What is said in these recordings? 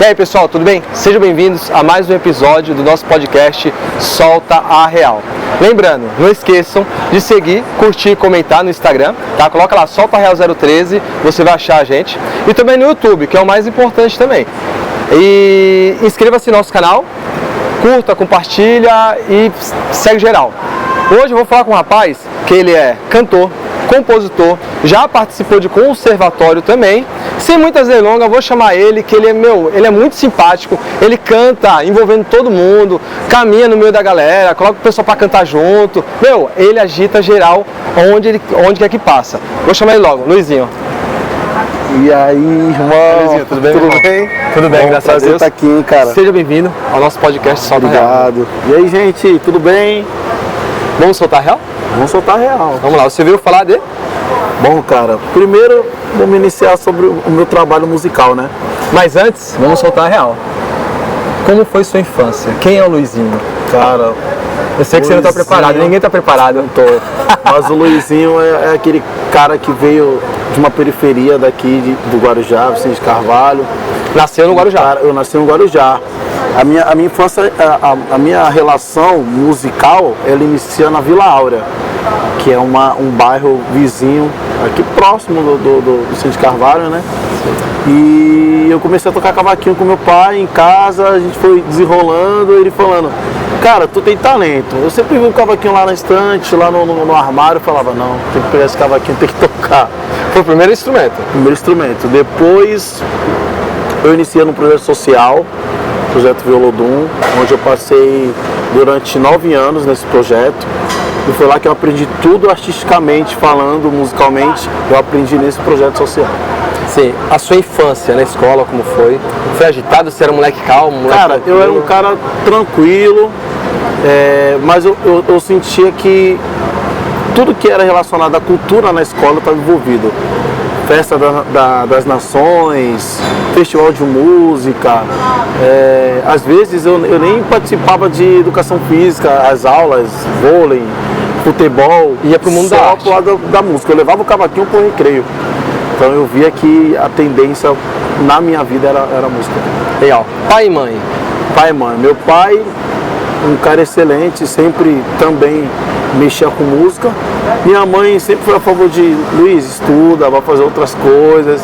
E aí pessoal, tudo bem? Sejam bem-vindos a mais um episódio do nosso podcast Solta a Real. Lembrando, não esqueçam de seguir, curtir e comentar no Instagram, tá? Coloca lá Solta a Real 013, você vai achar a gente. E também no YouTube, que é o mais importante também. E inscreva-se no nosso canal, curta, compartilha e segue geral. Hoje eu vou falar com um rapaz que ele é cantor, compositor, já participou de conservatório também. Sem muitas delongas, eu vou chamar ele, que ele é muito simpático, ele canta envolvendo todo mundo, caminha no meio da galera, coloca o pessoal pra cantar junto. Ele agita geral onde quer que passa. Vou chamar ele logo, Luizinho. E aí, irmão? Luizinho, tudo bem? Tudo bem? Tudo bem, graças a Deus. Estar aqui, hein, cara. Seja bem-vindo ao nosso podcast Solta a Real. Obrigado. E aí, gente, tudo bem? Vamos soltar a real? Vamos soltar a real. Vamos lá, você veio falar de? Bom, cara, primeiro vamos iniciar sobre o meu trabalho musical, né? Mas antes, vamos soltar a real. Como foi sua infância? Quem é o Luizinho? Cara, eu sei que você não está preparado, ninguém está preparado. Não tô. Mas o Luizinho é aquele cara que veio de uma periferia daqui do Guarujá, Vicente de Carvalho. Nasceu no Guarujá? Cara, eu nasci no Guarujá. A minha infância, a minha relação musical, ela inicia na Vila Áurea, que é um bairro vizinho, aqui próximo do Vicente de Carvalho, né? E eu comecei a tocar cavaquinho com meu pai em casa, a gente foi desenrolando, ele falando, cara, tu tem talento. Eu sempre vi um cavaquinho lá na estante, lá no armário, eu falava, não, tem que pegar esse cavaquinho, tem que tocar. Foi o primeiro instrumento? Primeiro instrumento. Depois eu iniciei num projeto social, projeto Violodum, onde eu passei durante 9 anos nesse projeto. E foi lá que eu aprendi tudo artisticamente falando, musicalmente, eu aprendi nesse projeto social. Sim, a sua infância na escola, como foi? Foi agitado? Você era um moleque calmo? Cara, tranquilo? eu era um cara tranquilo, mas eu sentia que tudo que era relacionado à cultura na escola estava envolvido. Festa das Nações, festival de música, às vezes eu nem participava de educação física, as aulas, vôlei, futebol, ia pro mundo da arte. Pro lado da música, eu levava o cavaquinho pro recreio. Então eu via que a tendência na minha vida era a música. Legal. Pai e mãe? Pai e mãe. Meu pai, um cara excelente, sempre também mexia com música. Minha mãe sempre foi a favor de Luiz, estuda, vai fazer outras coisas.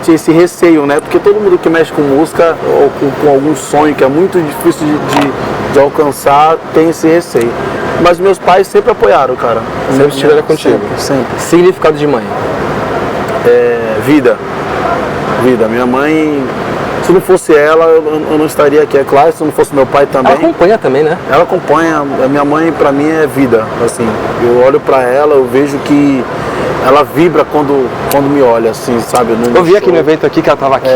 Tinha esse receio, né? Porque todo mundo que mexe com música ou com algum sonho que é muito difícil de alcançar, tem esse receio. Mas meus pais sempre apoiaram, cara. Sempre estiveram contigo? Sempre. Significado de mãe? Vida. Minha mãe, se não fosse ela, eu não estaria aqui, é claro, se não fosse meu pai também. Ela acompanha também, né? Ela acompanha, a minha mãe pra mim é vida, assim, eu olho pra ela, eu vejo que ela vibra quando me olha, assim, sabe? Eu vi aqui no evento aqui que ela tava aqui,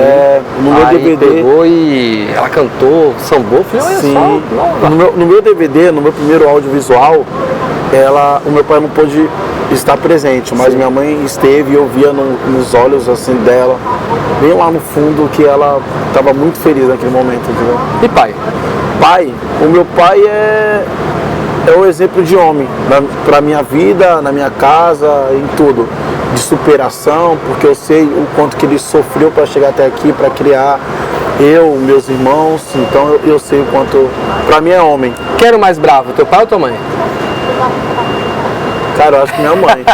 no meu DVD. Pegou e ela cantou, sambou, falei, olha sim, só. No meu DVD, no meu primeiro audiovisual, o meu pai não pôde estar presente, mas minha mãe esteve e eu via nos olhos assim dela, bem lá no fundo, que ela estava muito feliz naquele momento, entendeu? E pai? Pai, o meu pai é o exemplo de homem para minha vida, na minha casa, em tudo, de superação, porque eu sei o quanto que ele sofreu para chegar até aqui, para criar eu, meus irmãos, então eu sei o quanto, para mim é homem. Quem era o mais bravo, teu pai ou tua mãe? Cara, eu acho que minha mãe.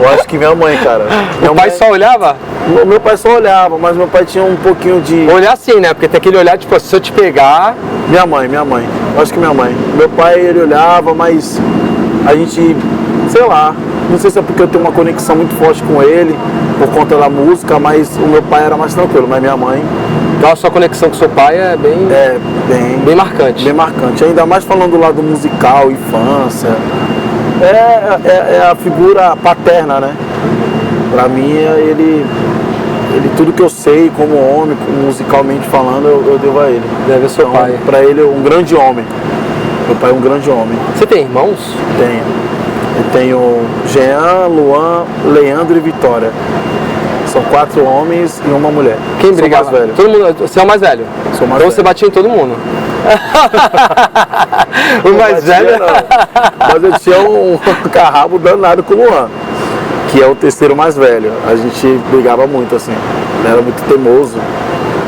Eu acho que minha mãe, cara. Meu pai só olhava? Meu pai só olhava, mas meu pai tinha um pouquinho de... Olhar sim, né? Porque tem aquele olhar, tipo, se eu te pegar... Minha mãe. Eu acho que minha mãe. Meu pai, ele olhava, mas a gente, sei lá, não sei se é porque eu tenho uma conexão muito forte com ele, por conta da música, mas o meu pai era mais tranquilo, mas minha mãe... Então a sua conexão com seu pai é bem marcante. Bem marcante, ainda mais falando do lado musical, infância. É a figura paterna, né? Pra mim, ele tudo que eu sei como homem, musicalmente falando, eu devo a ele. Deve ser seu pai. Pra ele, um grande homem. Meu pai é um grande homem. Você tem irmãos? Tenho. Eu tenho Jean, Luan, Leandro e Vitória. São 4 homens e uma mulher. Quem brigava? Mais velho. Todo mundo, você é o mais velho? Sou mais então velho. Você batia em todo mundo? O mais velho? Não. Mas eu tinha um carrabo danado com o Luan, que é o terceiro mais velho. A gente brigava muito, assim. Ele era muito teimoso.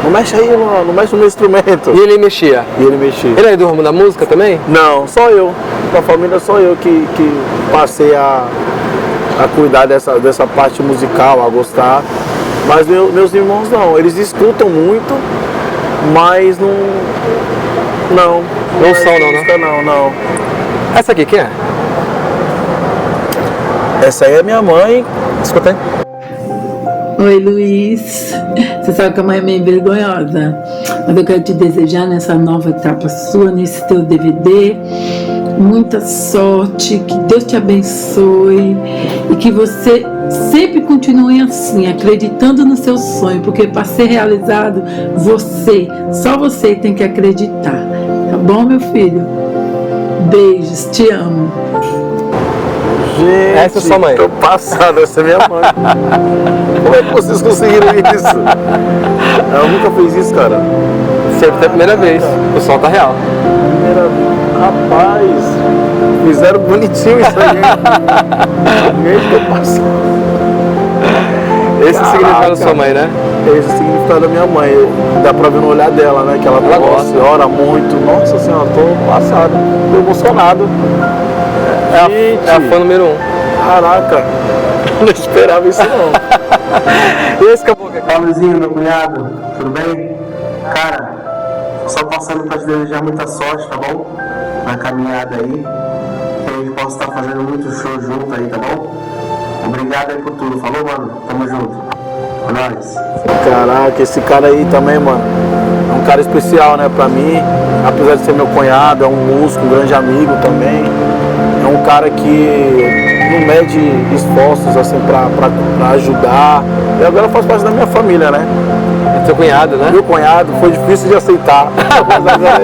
não mexe aí, não mexe no meu instrumento. E ele mexia? E ele mexia. Ele é do ramo da música também? Não, só eu. Da família só eu que passei a cuidar dessa parte musical, a gostar. Mas meus irmãos não, eles escutam muito, mas não são não, né? Não. Essa aqui, quem é? Essa aí é minha mãe. Escuta aí. Oi, Luiz. Você sabe que a mãe é meio vergonhosa, mas eu quero te desejar nessa nova etapa sua, nesse teu DVD, muita sorte, que Deus te abençoe e que você sempre continue assim, acreditando no seu sonho, porque para ser realizado, só você tem que acreditar. Tá bom, meu filho? Beijos, te amo. Gente, essa é sua mãe? Tô passado, essa é minha mãe. Como é que vocês conseguiram isso? Ela nunca fez isso, cara. Sempre é a primeira vez. O Solta Real. Rapaz, fizeram bonitinho isso aí. Gente, tô passado. Esse é o significado da sua mãe, né? Esse é o significado da minha mãe. Dá pra ver no olhar dela, né? Que ela gosta, ora muito. Nossa senhora, tô passado. Tô emocionado. É a fã número 1. Caraca, não esperava isso não. E esse caboclo aqui? Luizinho, meu cunhado, tudo bem? Cara, só passando pra te desejar muita sorte, tá bom? Na caminhada aí. Que a gente possa estar fazendo muito show junto aí, tá bom? Obrigado aí por tudo, falou, mano? Tamo junto. É nóis. Caraca, esse cara aí também, mano, é um cara especial, né, pra mim. Apesar de ser meu cunhado, é um músico, um grande amigo também. É um cara que não mede esforços, assim, pra ajudar. E agora faz parte da minha família, né? É seu cunhado, né? Meu cunhado, foi difícil de aceitar. Mas agora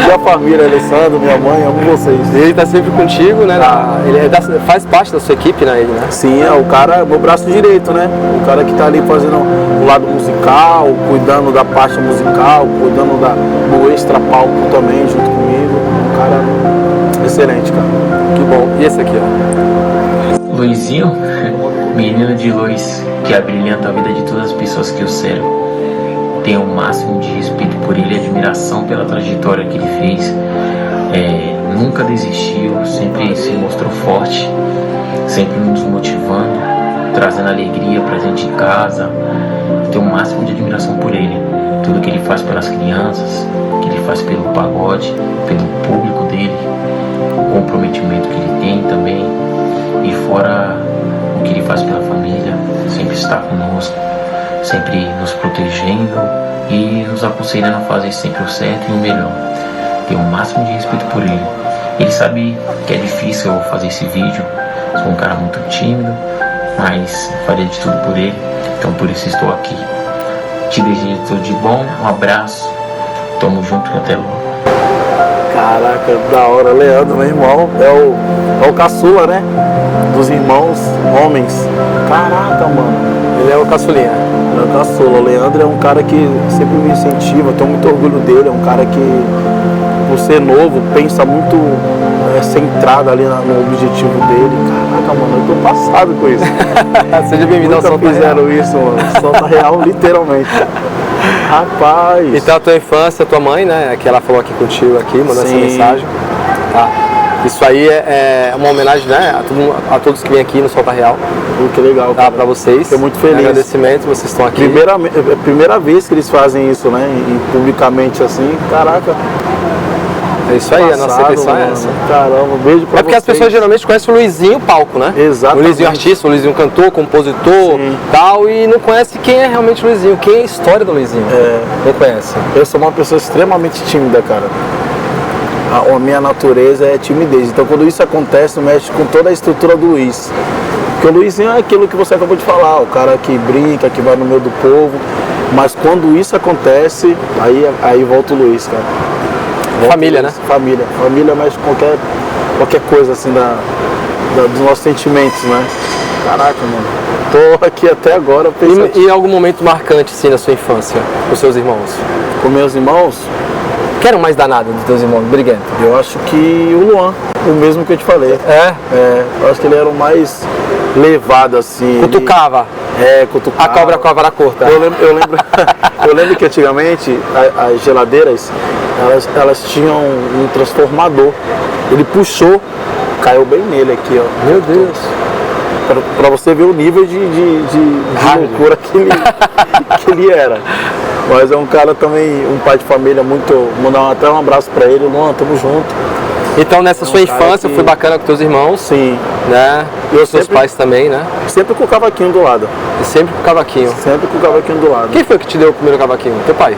minha família, Alessandro, minha mãe, amo vocês. E ele tá sempre contigo, né? Ele faz parte da sua equipe, né? Ele, né? Sim, é o cara, meu braço direito, né? O cara que tá ali fazendo o lado musical, cuidando da parte musical, cuidando do extra palco também, junto comigo. Um cara excelente, cara. Que bom. E esse aqui, ó? Luizinho, menino de luz, que abrilhanta a vida de todas as pessoas que o cercam. Tenho o máximo de respeito por ele e admiração pela trajetória que ele fez. Nunca desistiu, sempre se mostrou forte, sempre nos motivando, trazendo alegria pra dentro de casa. Tenho o máximo de admiração por ele. Tudo que ele faz pelas crianças, que ele faz pelo pagode, pelo público dele, o comprometimento que ele tem também, e fora o que ele faz pela família, sempre está conosco, sempre nos protegendo e nos aconselhando a fazer sempre o certo e o melhor. Tenho o máximo de respeito por ele. Ele sabe que é difícil eu fazer esse vídeo, sou um cara muito tímido, mas faria de tudo por ele, então por isso estou aqui. Te desejo tudo de bom, um abraço, tamo junto e até logo. Caraca, da hora. Leandro, meu irmão, é o caçula, né? Dos irmãos homens. Caraca, mano. Ele é o caçulinha. Ele é o caçula. O Leandro é um cara que sempre me incentiva, eu tenho muito orgulho dele. É um cara que, por ser novo, pensa muito centrado ali no objetivo dele. Caraca, mano, eu tô passado com isso. Seja bem-vindo ao Nunca Solta fizeram Real. isso, mano. Solta Real, literalmente. Rapaz. Então a tua infância, tua mãe, né? Que ela falou aqui contigo, aqui, mandou essa Sim. mensagem. Tá? Isso aí é uma homenagem, né? A todos que vêm aqui no Solta Real. Que legal, Tá? cara. Pra vocês. Fiquei muito feliz. Agradecimento, vocês estão aqui. Primeira vez que eles fazem isso, né? E publicamente assim, caraca. É isso aí, a nossa Passado, intenção é mano. essa. Caramba, um beijo pra É porque as vocês. pessoas geralmente conhecem o Luizinho palco, né? Exatamente. O Luizinho artista, o Luizinho cantor, compositor, Sim. tal, e não conhece quem é realmente o Luizinho, quem é a história do Luizinho. Não conhece. Eu sou uma pessoa extremamente tímida, cara. A minha natureza é timidez. Então quando isso acontece, mexe com toda a estrutura do Luiz. Porque o Luizinho é aquilo que você acabou de falar, o cara que brinca, que vai no meio do povo. Mas quando isso acontece, aí volta o Luiz, cara. Família, né? Família. Família mexe com qualquer coisa assim dos nossos sentimentos, né? Caraca, mano. Tô aqui até agora pensando. E algum momento marcante, assim, na sua infância, com os seus irmãos? Com meus irmãos, Quem era o mais danado dos teus irmãos, briguento? eu acho que o Luan, o mesmo que eu te falei. Eu acho que ele era o mais levado assim. Cutucava. Cutucava. A cobra com a vara curta. Eu lembro, Eu lembro que antigamente as geladeiras, elas tinham um transformador. Ele puxou, caiu bem nele aqui, ó. Meu Deus. Pra você ver o nível de loucura que ele era. Mas é um cara também, um pai de família muito... Mandar até um abraço pra ele. Luan, tamo junto. Então nessa sua infância foi bacana com teus irmãos? Sim. Né? E os seus pais também, né? Sempre com o cavaquinho do lado. E sempre com o cavaquinho? Sempre com o cavaquinho do lado. Quem foi que te deu o primeiro cavaquinho? Teu pai?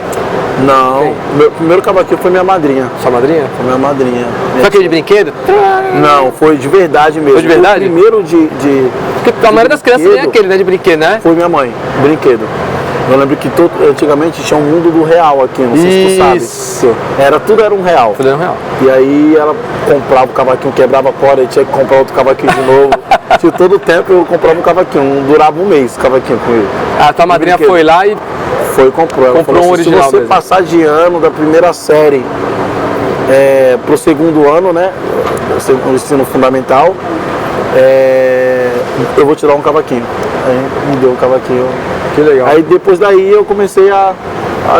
Não, meu primeiro cavaquinho foi minha madrinha. Sua madrinha? Foi minha madrinha. Foi aquele de brinquedo? Não, foi de verdade mesmo. Foi de verdade? O primeiro Porque a maioria das crianças nem é aquele, né? De brinquedo, né? Foi minha mãe, brinquedo. Eu lembro que antigamente tinha um mundo do real aqui, não sei se tu sabe. Isso. Tudo era um real. Tudo era um real. E aí ela comprava o cavaquinho, quebrava a corda, e tinha que comprar outro cavaquinho de novo. Tinha todo o tempo eu comprava um cavaquinho, durava um mês o cavaquinho com ele. A tua madrinha foi lá e... Foi, comprou. Ela Comprou falou um assim, original se você mesmo. passar de ano da primeira série pro segundo ano, né, o ensino fundamental, eu vou te dar um cavaquinho. Aí me deu um cavaquinho. Que legal. Aí depois daí eu comecei a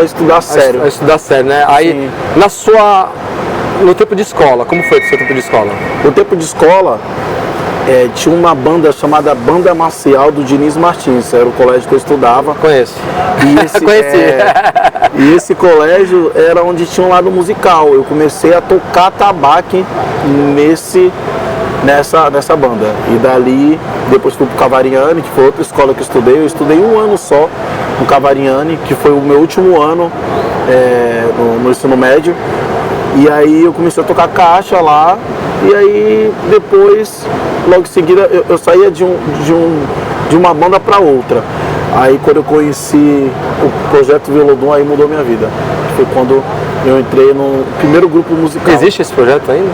estudar sério. A estudar sério, né? Aí, no tempo de escola, como foi o seu tempo de escola? No tempo de escola, tinha uma banda chamada Banda Marcial do Diniz Martins, era o colégio que eu estudava. Conheço. E esse, Conheci. E esse colégio era onde tinha um lado musical. Eu comecei a tocar atabaque nessa banda. E dali, depois fui pro Cavariani, que foi outra escola que eu estudei. Eu estudei um ano só no Cavariani, que foi o meu último ano no ensino médio. E aí eu comecei a tocar caixa lá. E aí depois, logo em seguida, eu saía de uma banda para outra. Aí quando eu conheci o Projeto Velodum, aí mudou minha vida. Foi quando eu entrei no primeiro grupo musical. Existe esse projeto ainda?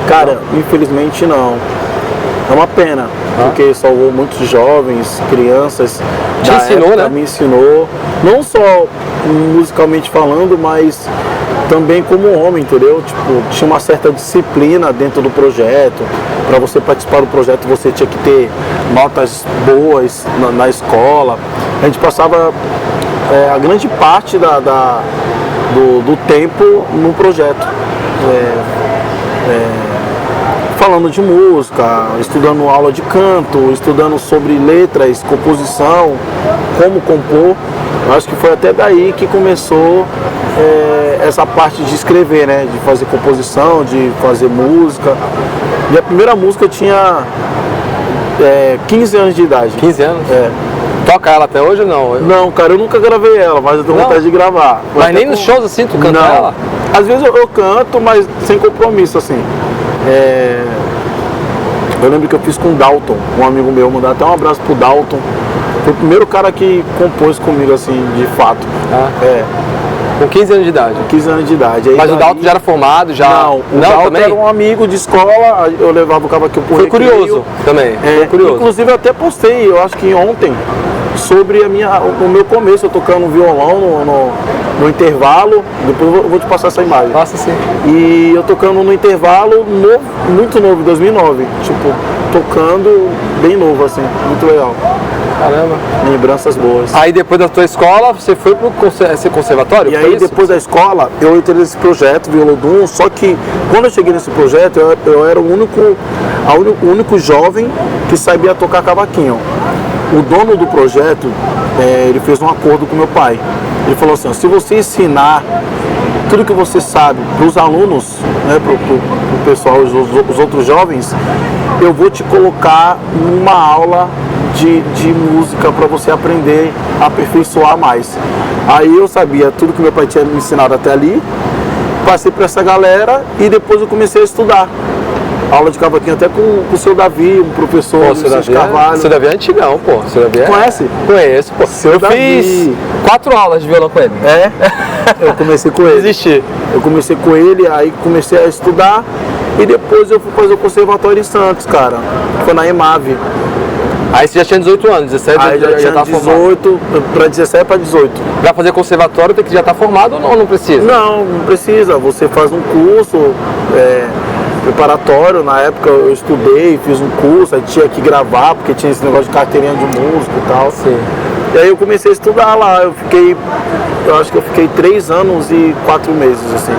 Cara, infelizmente não. É uma pena, porque salvou muitos jovens, crianças. Te ensinou, né? Me ensinou, não só musicalmente falando, mas também como homem, entendeu? Tipo, tinha uma certa disciplina dentro do projeto. Para você participar do projeto, você tinha que ter notas boas na escola. A gente passava a grande parte do tempo no projeto. Falando de música, estudando aula de canto, estudando sobre letras, composição, como compor. Eu acho que foi até daí que começou essa parte de escrever, né? De fazer composição, de fazer música. E a primeira música eu tinha 15 anos de idade. 15 anos? Toca ela até hoje ou não? Não, cara, eu nunca gravei ela, mas eu tenho vontade de gravar. Mas nem nos shows assim, tu canta ela? Às vezes eu canto, mas sem compromisso, assim. Eu lembro que eu fiz com o Dalton, um amigo meu, mandar até um abraço pro Dalton. Foi o primeiro cara que compôs comigo, assim, de fato. Com 15 anos de idade? 15 anos de idade. Aí mas o Dalton já era formado? Não, o Dalton também? Era um amigo de escola, eu levava o cavaquinho pro recreio. Foi curioso também, foi curioso. Inclusive eu até postei, eu acho que ontem, sobre o meu começo, eu tocando violão no intervalo. Depois eu vou te passar essa imagem. Passa sim. E eu tocando no intervalo, muito novo, 2009. Tipo, tocando bem novo, assim, muito legal. Caramba. Lembranças boas. Aí depois da tua escola, você foi pro conservatório? E aí depois da escola, eu entrei nesse projeto, Velodum, só que quando eu cheguei nesse projeto, eu era o único jovem que sabia tocar cavaquinho. O dono do projeto, ele fez um acordo com meu pai. Ele falou assim, se você ensinar tudo que você sabe para os alunos, né, para o pessoal, os outros jovens, eu vou te colocar numa aula de música para você aprender a aperfeiçoar mais. Aí eu sabia tudo que meu pai tinha me ensinado até ali, passei para essa galera e depois eu comecei a estudar. Aula de cavaquinho até com o seu Davi, um professor, o seu Davi Carvalho. O seu Davi é antigão, pô. O seu Davi Conhece? Conheço, pô. Eu fiz 4 aulas de violão com ele. Eu comecei com ele. Desisti. Eu comecei com ele, aí comecei a estudar e depois eu fui fazer o conservatório em Santos, cara. Foi na EMAV. Aí você já tinha 18 anos, 17 aí já tinha 18, para 17 para 18. Para fazer conservatório tem que já estar formado ou não precisa? Não precisa. Você faz um curso preparatório. Na época eu estudei, fiz um curso, aí tinha que gravar, porque tinha esse negócio de carteirinha de músico e tal. Sim. E aí eu comecei a estudar lá, eu fiquei eu acho que eu fiquei 3 anos e 4 meses, assim,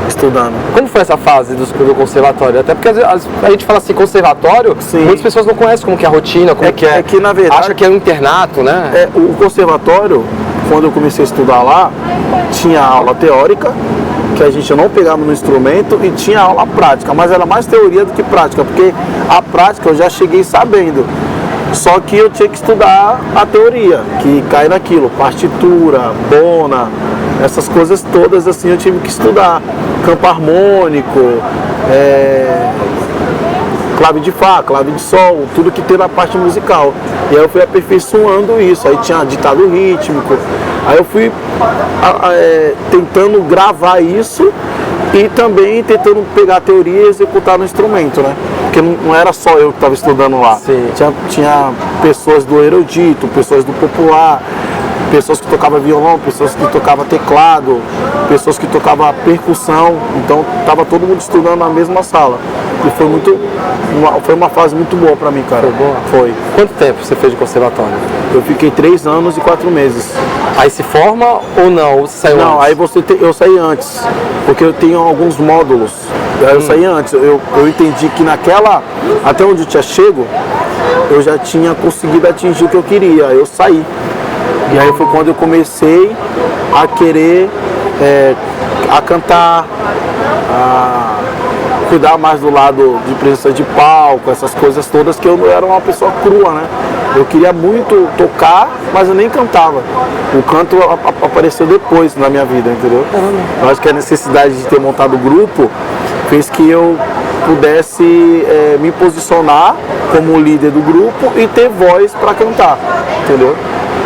estudando. Como foi essa fase do conservatório? Até porque a gente fala assim, conservatório, Sim. muitas pessoas não conhecem como que é a rotina, como que é. É que, na verdade, acha que é um internato, né? o conservatório, quando eu comecei a estudar lá, tinha aula teórica, que a gente não pegava no instrumento, e tinha aula prática, mas era mais teoria do que prática, porque a prática eu já cheguei sabendo. Só que eu tinha que estudar a teoria, que cai naquilo, partitura, bona, essas coisas todas assim eu tive que estudar. Campo harmônico, clave de Fá, clave de Sol, tudo que tem na parte musical. E aí eu fui aperfeiçoando isso, aí tinha ditado rítmico, aí eu fui tentando gravar isso e também tentando pegar a teoria e executar no instrumento, né? Porque não era só eu que estava estudando lá. Tinha pessoas do erudito, pessoas do popular, pessoas que tocavam violão, pessoas que tocavam teclado, pessoas que tocavam percussão. Então estava todo mundo estudando na mesma sala. E foi uma fase muito boa para mim, cara. Foi boa? Foi. Quanto tempo você fez de conservatório? Eu fiquei 3 anos e 4 meses. Aí se forma ou não? Ou você saiu Não, antes? aí eu saí antes, porque eu tenho alguns módulos. Aí eu saí antes. Eu entendi que até onde eu tinha chego, eu já tinha conseguido atingir o que eu queria. Aí eu saí. E aí foi quando eu comecei a querer a cantar, a cuidar mais do lado de presença de palco, essas coisas todas, que eu era uma pessoa crua, né? Eu queria muito tocar, mas eu nem cantava. O canto apareceu depois na minha vida, entendeu? Eu acho que a necessidade de ter montado o grupo fez que eu pudesse me posicionar como líder do grupo e ter voz para cantar, entendeu?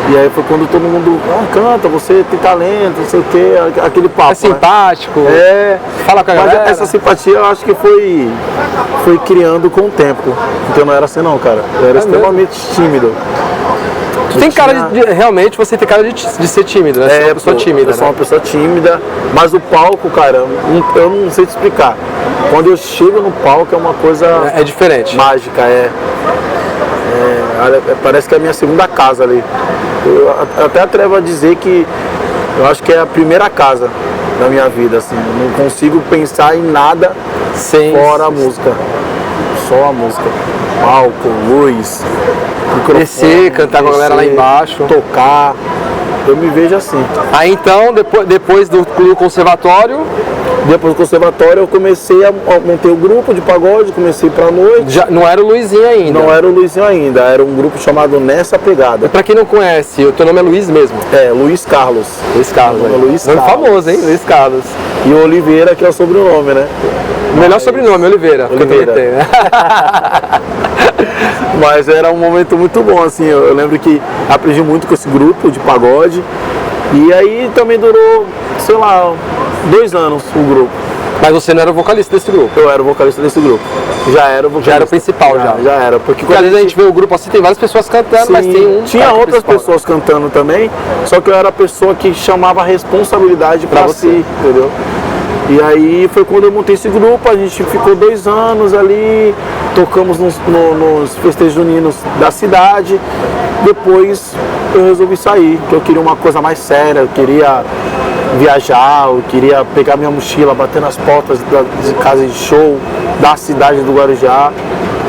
E aí foi quando todo mundo, canta, você tem talento, não sei o quê, aquele papo. É simpático, né? Fala com a galera. Mas essa simpatia eu acho que foi criando com o tempo. Então eu não era assim não, cara. Eu era extremamente tímido. Tem cara realmente você tem cara de ser tímido, né? Você é uma pessoa tímida. Eu sou uma pessoa tímida, mas o palco, cara, eu não sei te explicar. Quando eu chego no palco é uma coisa... É diferente. Mágica, parece que é a minha segunda casa ali. Eu até atrevo a dizer que eu acho que é a primeira casa da minha vida, assim. Eu não consigo pensar em nada fora a música. Só a música. Palco, luz, microfone, descer, cantar com a galera lá embaixo, tocar. Eu me vejo assim. Aí então, depois do conservatório... Depois do conservatório eu comecei a montar o grupo de pagode, comecei pra noite. Já, não era o Luizinho ainda? Não era o Luizinho ainda, era um grupo chamado Nessa Pegada. Pra quem não conhece, o teu nome é Luiz mesmo? Luiz Carlos. Luiz Carlos, Luiz nome Carlos. famoso, hein? Luiz Carlos. E Oliveira, que é o sobrenome, né? O melhor sobrenome, Oliveira. Oliveira. Que eu também tenho. Mas era um momento muito bom, assim. Eu lembro que aprendi muito com esse grupo de pagode. E aí também durou, sei lá, 2 anos o grupo. Mas você não era o vocalista desse grupo? Eu era o vocalista desse grupo. Já era o vocalista. Já era o principal, Já era. Porque às vezes a gente vê o grupo assim, tem várias pessoas cantando, mas tem um... Tinha outras pessoas cantando também, só que eu era a pessoa que chamava a responsabilidade pra si, entendeu? E aí foi quando eu montei esse grupo, a gente ficou 2 anos ali, tocamos nos festejos juninos da cidade. Depois eu resolvi sair, porque eu queria uma coisa mais séria, eu queria viajar, eu queria pegar minha mochila, bater nas portas de casa de show da cidade do Guarujá.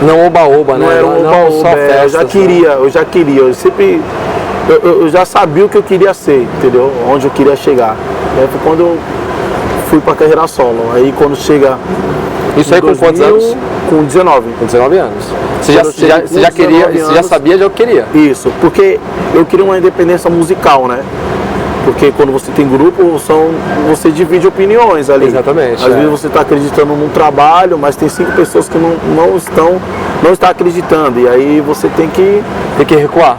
Não oba-oba, né? Não era um oba-oba, eu já queria, eu já sabia o que eu queria ser, entendeu? Onde eu queria chegar. E aí foi quando eu fui pra carreira solo. Aí quando chega... Isso aí com quantos anos? Com 19. Com 19 anos. Você já sabia já o que queria? Isso, porque eu queria uma independência musical, né? Porque quando você tem grupo, você divide opiniões ali. Exatamente. Às vezes você está acreditando num trabalho, mas tem 5 pessoas que não estão acreditando. E aí você tem que recuar.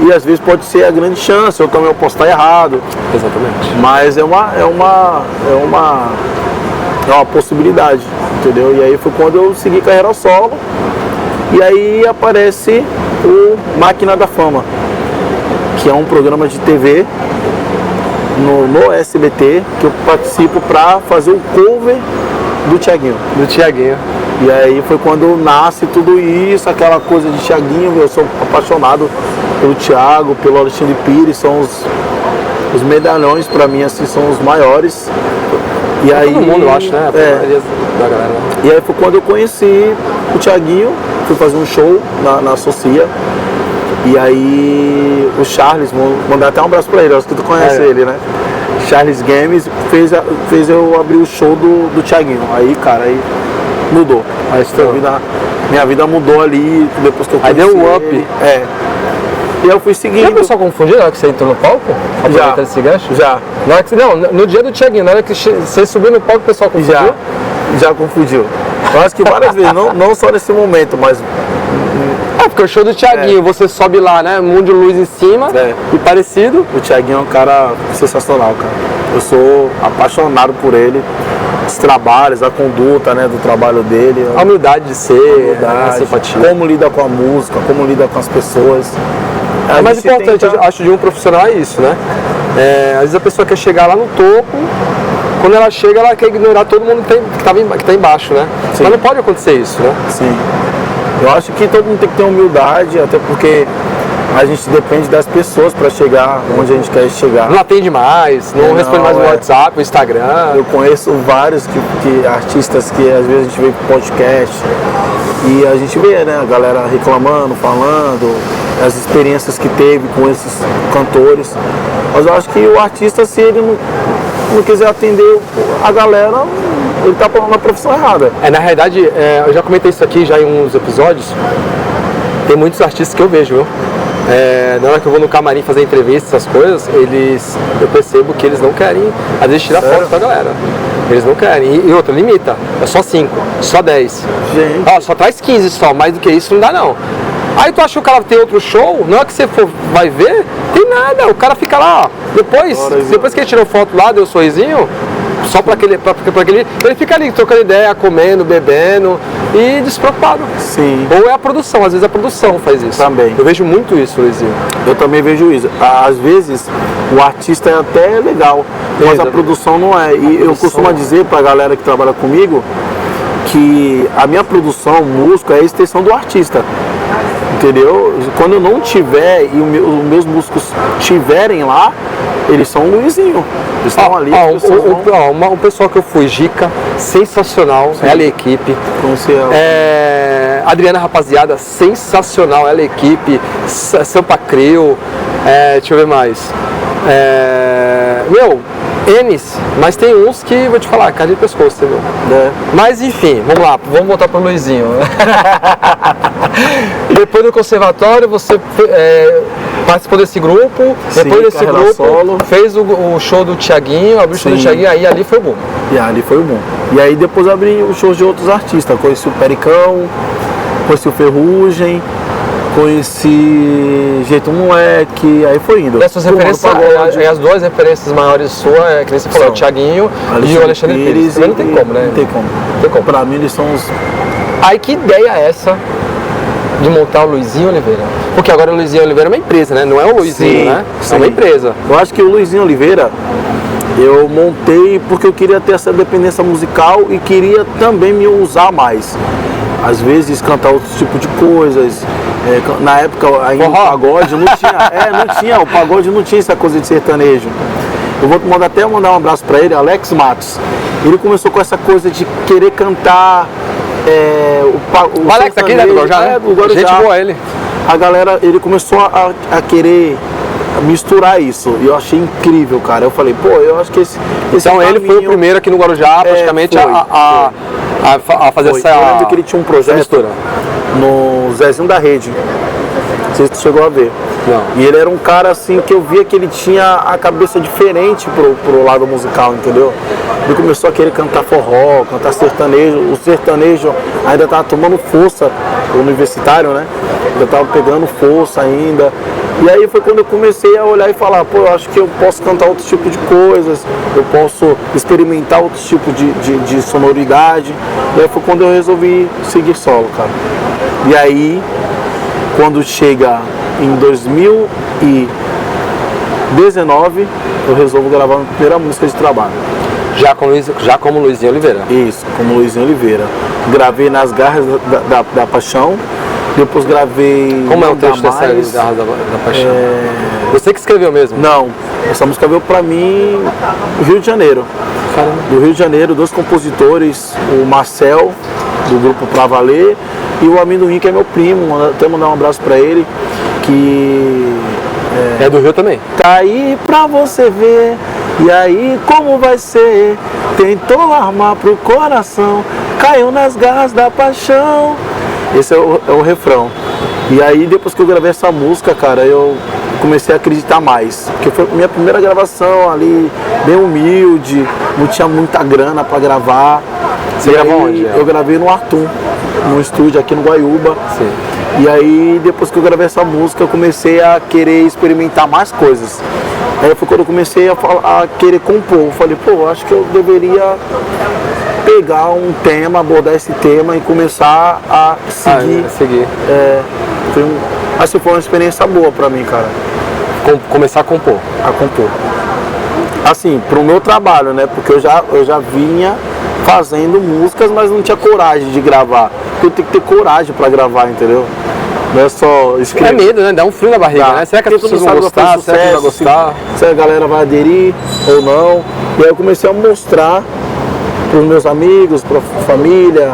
E às vezes pode ser a grande chance, ou também eu posso estar errado. Exatamente. Mas é uma possibilidade, entendeu? E aí foi quando eu segui carreira solo. E aí aparece o Máquina da Fama, que é um programa de TV no SBT, que eu participo para fazer o cover do Thiaguinho. E aí foi quando nasce tudo isso, aquela coisa de Thiaguinho. Eu sou apaixonado pelo Thiago, pelo Alexandre Pires, são Os medalhões pra mim assim são os maiores. E aí, todo mundo, eu acho, né? Da galera. E aí foi quando eu conheci o Thiaguinho, fui fazer um show na Socia. E aí o Charles, mandar até um abraço pra ele, acho que tu conhece ele, né? Charles Games fez eu abrir o show do Thiaguinho. Aí, cara, aí mudou. Aí minha vida mudou ali, depois que eu conheci. Aí deu um up. Ele. E eu fui seguindo. Já o pessoal confundiu na hora que você entrou no palco? Já. Esse gancho? Já. Na hora que, não, no dia do Thiaguinho, na hora que você subiu no palco, o pessoal confundiu? Já confundiu. Eu acho que várias vezes, não só nesse momento, mas... Porque o show do Thiaguinho, você sobe lá, né? Mundo de luz em cima e parecido. O Thiaguinho é um cara sensacional, cara. Eu sou apaixonado por ele. Os trabalhos, a conduta, né, do trabalho dele. A humildade de ser, a simpatia. Como lida com a música, como lida com as pessoas. O mais importante, eu acho, de um profissional é isso, né? Às vezes a pessoa quer chegar lá no topo, quando ela chega, ela quer ignorar todo mundo que está embaixo, né? Sim. Mas não pode acontecer isso, né? Sim. Eu acho que todo mundo tem que ter humildade, até porque a gente depende das pessoas para chegar onde a gente quer chegar. Não atende mais, não responde mais no WhatsApp, no Instagram. Eu conheço vários artistas que às vezes a gente vê com podcast e a gente vê, né, a galera reclamando, falando, as experiências que teve com esses cantores. Mas eu acho que o artista, se ele não quiser atender a galera, ele está na profissão errada. Na realidade, eu já comentei isso aqui já em uns episódios, tem muitos artistas que eu vejo, viu? Na hora que eu vou no camarim fazer entrevista, essas coisas, eu percebo que eles não querem, às vezes, tirar foto com a galera. Eles não querem. E outra, limita. É só 5, só 10. Gente. Só traz 15 só, mais do que isso não dá não. Aí tu acha que o cara tem outro show, na hora que você vai ver, tem nada. O cara fica lá, ó. Depois que ele tirou foto lá, deu um sorrisinho, só para aquele. Ele fica ali trocando ideia, comendo, bebendo e despreocupado. Sim. Ou é a produção, às vezes a produção faz isso. Também. Eu vejo muito isso, Luizinho. Eu também vejo isso. Às vezes o artista é até legal, mas a produção não é. E eu costumo dizer pra galera que trabalha comigo que a minha produção, músico, é a extensão do artista. Entendeu? Quando eu não tiver e os meus músicos estiverem lá, eles são o Luizinho. Eles estão ali. Um pessoal que eu fui, Gica, sensacional, ela e a equipe. Adriana Rapaziada, sensacional, ela e a equipe. Sampa Creu, deixa eu ver mais. N's, mas tem uns que, vou te falar, cara de pescoço, entendeu? Mas enfim, vamos lá, vamos voltar pro Luizinho. Depois do conservatório, você participou desse grupo, depois desse grupo, solo. Fez o show do Thiaguinho, abriu o show do Thiaguinho, aí ali foi o boom. Ali foi o boom. E aí depois abri os shows de outros artistas, conheci o Pericão, conheci o Ferrugem, conheci Jeito Moleque, aí foi indo. Dessas referências, as duas referências maiores suas, que nem você falou, o Thiaguinho e o Alexandre Pires. Não tem como, né? Não tem como. Pra mim eles são os... Aí que ideia é essa de montar o Luizinho Oliveira? Porque agora o Luizinho Oliveira é uma empresa, né? Não é o Luizinho, né? É uma empresa. Eu acho que o Luizinho Oliveira eu montei porque eu queria ter essa dependência musical e queria também me usar mais. Às vezes cantar outros tipos de coisas. Na época ainda o pagode não tinha, o pagode não tinha essa coisa de sertanejo. Eu vou mandar um abraço para ele, Alex Matos. Ele começou com essa coisa de querer cantar o Alex aqui, né, do Guarujá, né? Do Guarujá. Gente boa ele. A galera, ele começou a querer misturar isso, e eu achei incrível, cara. Eu falei, eu acho que esse então ele foi o primeiro aqui no Guarujá, praticamente, a fazer essa... Eu lembro que ele tinha um projeto no Zezinho da Rede. Não sei se você chegou a ver. Não. E ele era um cara assim que eu via que ele tinha a cabeça diferente pro lado musical, entendeu? Ele começou a querer cantar forró, cantar sertanejo. O sertanejo ainda estava tomando força, o universitário, né? Ainda estava pegando força ainda. E aí foi quando eu comecei a olhar e falar, eu acho que eu posso cantar outro tipo de coisas, eu posso experimentar outro tipo de sonoridade. E aí foi quando eu resolvi seguir solo, cara. E aí, quando chega em 2019, eu resolvo gravar a minha primeira música de trabalho. Já como Luizinho Oliveira? Isso, como Luizinho Oliveira. Gravei nas Garras da Paixão, depois gravei... Como é o texto dessa Garras da Paixão? Você que escreveu mesmo? Não, essa música veio pra mim do Rio de Janeiro. Caramba. Do Rio de Janeiro, 2 compositores, o Marcel, do grupo Pra Valer, e o Amendoim, que é meu primo, até mandar um abraço pra ele, que É do Rio também? tá aí pra você ver, e aí como vai ser? Tentou armar pro coração, caiu nas garras da paixão. Esse é o refrão. E aí depois que eu gravei essa música, cara, eu comecei a acreditar mais. Porque foi minha primeira gravação ali, bem humilde, não tinha muita grana pra gravar. Você E gravou aí, onde? Eu gravei no Artum, num estúdio aqui no Guaiúba. Sim. E aí, depois que eu gravei essa música, eu comecei a querer experimentar mais coisas. Aí foi quando eu comecei a querer compor. Eu falei, pô, acho que eu deveria pegar um tema, abordar esse tema e começar a seguir. Seguir. Assim, foi uma experiência boa pra mim, cara, Começar a compor. a compor. Assim, pro meu trabalho, né? Porque eu já vinha fazendo músicas, mas não tinha coragem de gravar. Porque eu tenho que ter coragem pra gravar, entendeu? Não é só escrever. É medo, né? Dá um frio na barriga, Tá. né? Será que as Porque pessoas tu não vão sabe gostar? se Será que não vai sucesso, gostar? se a galera vai aderir ou não. E aí eu comecei a mostrar para os meus amigos, para a família,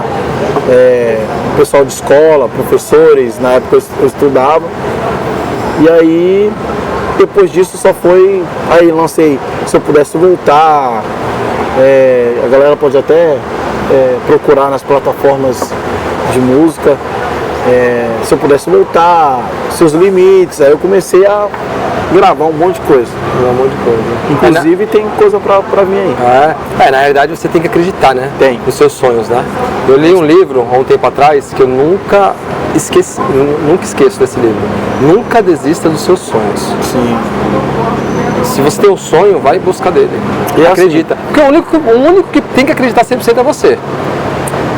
pessoal de escola, professores, na época eu estudava. E aí, depois disso só foi, aí lancei Se Eu Pudesse Voltar, a galera pode até procurar nas plataformas de música, Se Eu Pudesse Voltar, Seus Limites. Aí eu comecei a gravar um monte de coisa. Um monte de coisa. Inclusive tem coisa pra vir aí. Na realidade você tem que acreditar, né? Tem. Nos seus sonhos, né? Eu li um livro há um tempo atrás que eu nunca esqueço desse livro. Nunca desista dos seus sonhos. Sim. Se você tem um sonho, vai em busca dele. E acredita. Porque o único que tem que acreditar 100% é você.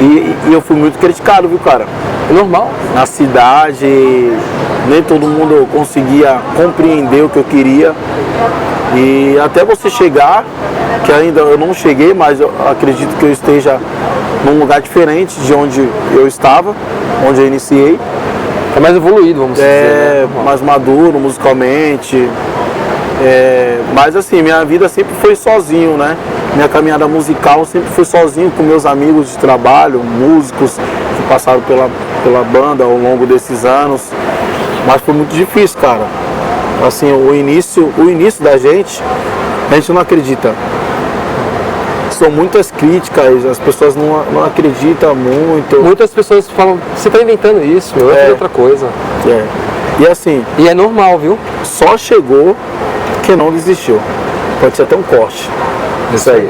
E eu fui muito criticado, viu, cara? É normal. Na cidade, nem todo mundo conseguia compreender o que eu queria. E até você chegar, que ainda eu não cheguei, mas eu acredito que eu esteja num lugar diferente de onde eu estava, onde eu iniciei. É mais evoluído, vamos dizer. Né? Mais maduro musicalmente. Mas assim, minha vida sempre foi sozinho, né? Minha caminhada musical sempre foi sozinho com meus amigos de trabalho, músicos que passaram pela banda ao longo desses anos. Mas foi muito difícil, cara. Assim, o início da gente, a gente não acredita. São muitas críticas, as pessoas não acreditam muito. Muitas pessoas falam, você está inventando isso, eu vou fazer outra coisa. E assim... E é normal, viu? Só chegou quem não desistiu. Pode ser até um corte. Isso aí.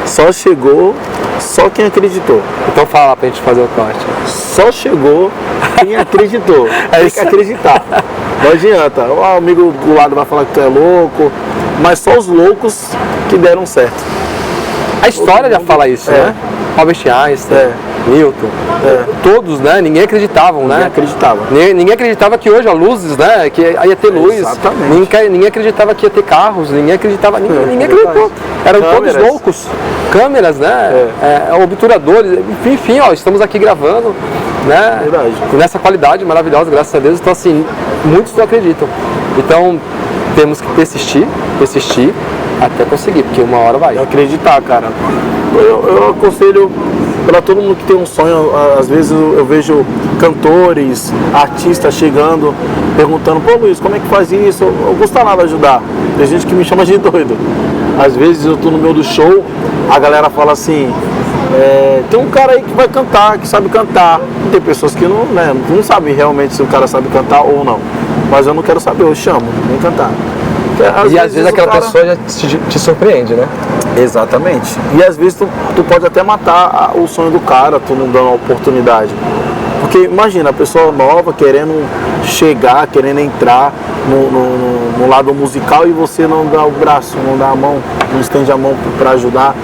Só chegou só quem acreditou. Então fala pra gente fazer o corte. Só chegou quem acreditou. Tem que acreditar. Não adianta. O amigo do lado vai falar que tu é louco, mas só os loucos que deram certo. A história já fala isso, né? Albert Einstein, Newton, todos, né? Ninguém acreditavam, né? Ninguém acreditava. Ninguém acreditava que hoje, luzes, né? Que ia ter luz. Exatamente. Ninguém acreditava que ia ter carros, ninguém acreditava, ninguém acreditou. Eram todos loucos. Câmeras, né? Obturadores, enfim, ó, estamos aqui gravando, né? Verdade. Nessa qualidade maravilhosa, graças a Deus. Então, assim, muitos não acreditam. Então, temos que persistir até conseguir, porque uma hora vai. Acreditar, cara. Eu aconselho para todo mundo que tem um sonho. Às vezes eu vejo cantores, artistas chegando, perguntando, pô Luiz, como é que faz isso? Eu gostaria de ajudar. Tem gente que me chama de doido. Às vezes eu tô no meio do show, a galera fala assim, tem um cara aí que vai cantar, que sabe cantar. Tem pessoas que não sabem realmente se o cara sabe cantar ou não. Mas eu não quero saber, eu chamo, vem cantar. Às vezes aquela pessoa já te surpreende, né? Exatamente. E às vezes tu pode até matar o sonho do cara, tu não dando a oportunidade. Porque imagina, a pessoa nova querendo chegar, querendo entrar no lado musical e você não dá o braço, não dá a mão, não estende a mão para ajudar.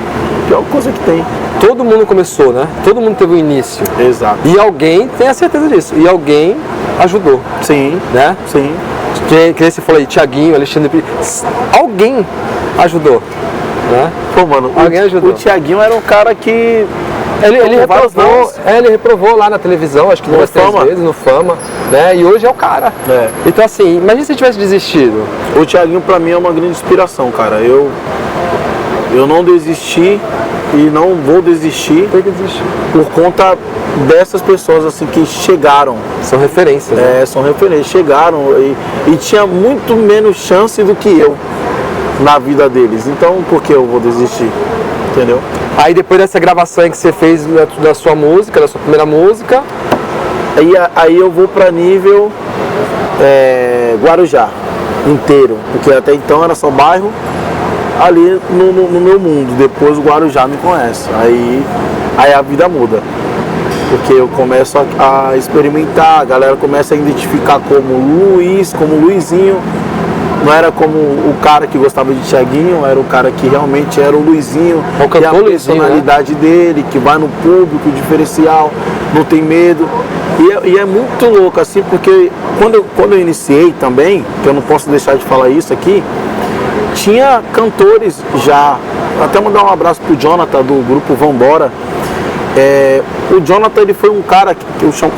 Pior coisa que tem. Todo mundo começou, né? Todo mundo teve um início. Exato. E alguém, tem a certeza disso, e alguém ajudou. Sim. Né? Sim. Que você falou aí, Thiaguinho, Alexandre, alguém ajudou, né? Pô, mano, alguém ajudou. O Thiaguinho era um cara que Ele reprovou lá na televisão, acho que duas, 3 vezes, no Fama, né? E hoje é o cara. Então assim, imagina se ele tivesse desistido. O Thiaguinho pra mim é uma grande inspiração, cara. Eu não desisti e não vou desistir. Tem que desistir. Por conta dessas pessoas assim que chegaram. São referências. Né? São referências, chegaram e tinha muito menos chance do que eu na vida deles. Então por que eu vou desistir? Entendeu? Aí depois dessa gravação que você fez da sua música, da sua primeira música, aí eu vou pra nível Guarujá inteiro, porque até então era só bairro ali no meu mundo. Depois o Guarujá me conhece, aí a vida muda, porque eu começo a experimentar, a galera começa a identificar como Luiz, como Luizinho. Não era como o cara que gostava de Thiaguinho, era o cara que realmente era o Luizinho, que é a personalidade dele, que vai no público, diferencial, não tem medo. E é muito louco assim, porque quando eu iniciei também, que eu não posso deixar de falar isso aqui, tinha cantores já, até mandar um abraço pro Jonathan do grupo Vambora. O Jonathan, ele foi um cara que eu chamo,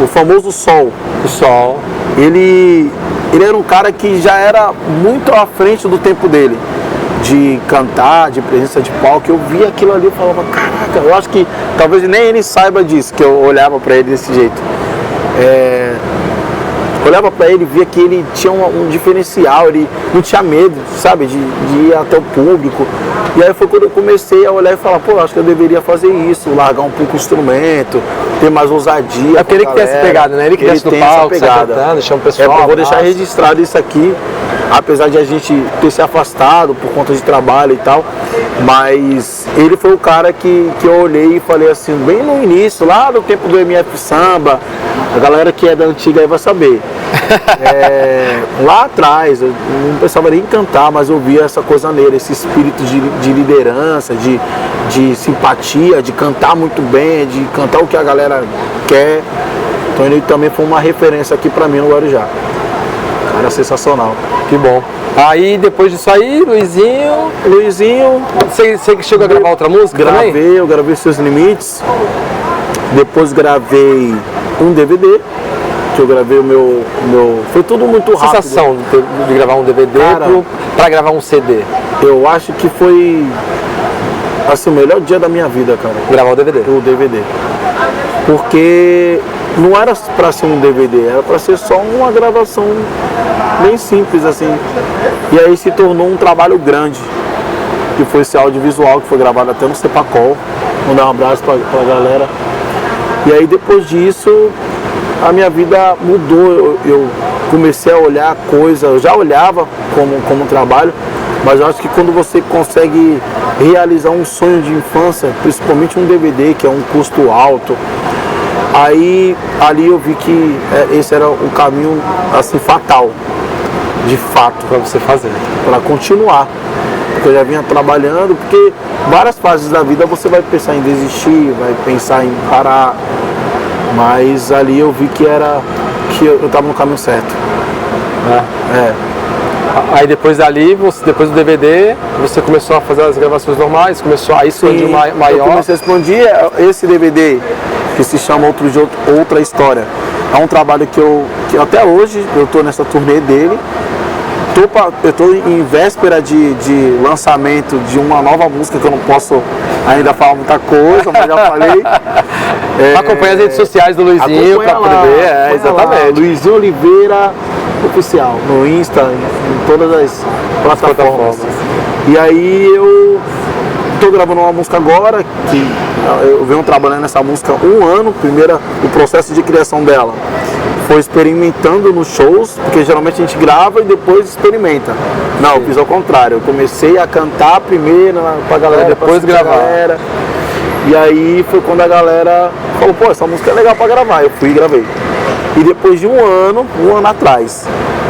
o famoso Sol. O Sol. Ele era um cara que já era muito à frente do tempo dele, de cantar, de presença de palco. Eu via aquilo ali e falava, caraca, eu acho que talvez nem ele saiba disso, que eu olhava pra ele desse jeito. Olhava pra ele e via que ele tinha um diferencial, ele não tinha medo, sabe, de ir até o público. E aí foi quando eu comecei a olhar e falar, pô, acho que eu deveria fazer isso, largar um pouco o instrumento, ter mais ousadia. É porque ele que tem essa pegada, né? Ele que desce do palco, sai cantando, chama o pessoal. Eu vou deixar registrado isso aqui, apesar de a gente ter se afastado por conta de trabalho e tal, mas ele foi o cara que eu olhei e falei assim, bem no início, lá no tempo do MF Samba, a galera que é da antiga aí vai saber. Lá atrás, eu não pensava nem em cantar, mas eu via essa coisa nele, esse espírito de liderança, de simpatia, de cantar muito bem, de cantar o que a galera quer. Então ele também foi uma referência aqui pra mim no Guarujá. Cara, sensacional. Que bom. Aí depois disso aí, Luizinho, você chegou a gravar outra música também? Eu gravei Seus Limites. Depois gravei um DVD, que eu gravei o meu... Foi tudo muito rápido. Sensação de gravar um DVD pra gravar um CD? Eu acho que foi assim, o melhor dia da minha vida, cara. Gravar o DVD? O DVD. Porque não era pra ser um DVD, era pra ser só uma gravação bem simples, assim. E aí se tornou um trabalho grande, que foi esse audiovisual, que foi gravado até no Cepacol. Vou dar um abraço pra galera. E aí depois disso, a minha vida mudou. Eu comecei a olhar coisa, eu já olhava como trabalho, mas eu acho que quando você consegue realizar um sonho de infância, principalmente um DVD, que é um custo alto, aí ali eu vi que esse era o caminho assim fatal, de fato, para você fazer, para continuar, porque eu já vinha trabalhando, porque várias fases da vida você vai pensar em desistir, vai pensar em parar, mas ali eu vi que eu estava no caminho certo. Aí depois dali, depois do DVD, você começou a fazer as gravações normais, começou a expandir maior. Eu comecei a expandir esse DVD, que se chama Outra História. É um trabalho que até hoje eu estou nessa turnê dele. Eu estou em véspera de lançamento de uma nova música, que eu não posso ainda falar muita coisa, mas já falei. Acompanha as redes sociais do Luizinho para poder ver, exatamente. Lá, Luizinho Oliveira Oficial, no Insta, em todas as plataformas. E aí eu estou gravando uma música agora, que eu venho trabalhando nessa música há 1 ano. Primeiro, o processo de criação dela foi experimentando nos shows, porque geralmente a gente grava e depois experimenta. Não, eu fiz ao contrário, eu comecei a cantar primeiro pra galera, depois gravar. E aí foi quando a galera falou, pô, essa música é legal pra gravar. Eu fui e gravei. E depois de 1 ano atrás,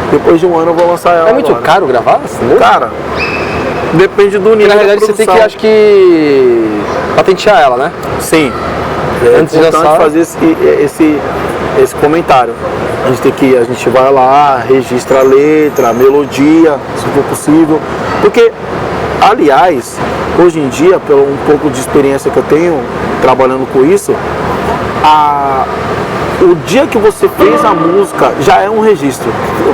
depois de 1 ano eu vou lançar ela. É muito caro gravar? Cara, depende do nível. Na realidade você tem que, acho que, patentear ela, né? Sim. Antes é importante fazer esse comentário. A gente vai lá, registra a letra, a melodia, se for possível. Porque, aliás, hoje em dia, pelo um pouco de experiência que eu tenho, trabalhando com isso, o dia que você fez a música já é um registro,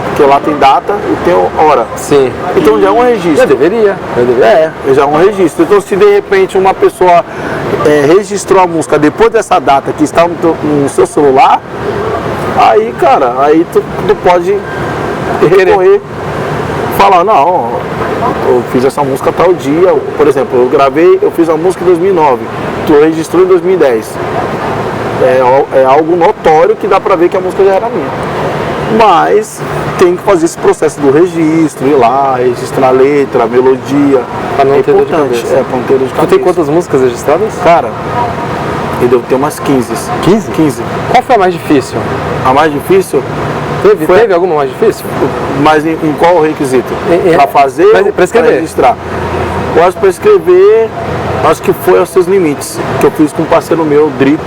porque lá tem data e tem hora. Sim. Então já é um registro. Eu deveria. Já é um registro. Então se de repente uma pessoa registrou a música depois dessa data que está no seu celular, aí, cara, aí tu pode recorrer, falar, não, eu fiz essa música tal dia, por exemplo, eu fiz a música em 2009, tu registrou em 2010. É algo notório que dá pra ver que a música já era minha. Mas tem que fazer esse processo do registro, ir lá, registrar a letra, a melodia. Pra não ter dor de importante. cabeça. Pra não ter dor de Tu cabeça. tem quantas músicas registradas? Cara, eu devo ter umas 15. 15? 15. Qual foi a mais difícil? A mais difícil, Teve alguma mais difícil? mas em qual requisito? É, Pra fazer ou pra escrever? pra registrar? Eu acho que pra escrever, acho que foi Aos Seus Limites, que eu fiz com um parceiro meu, Drico.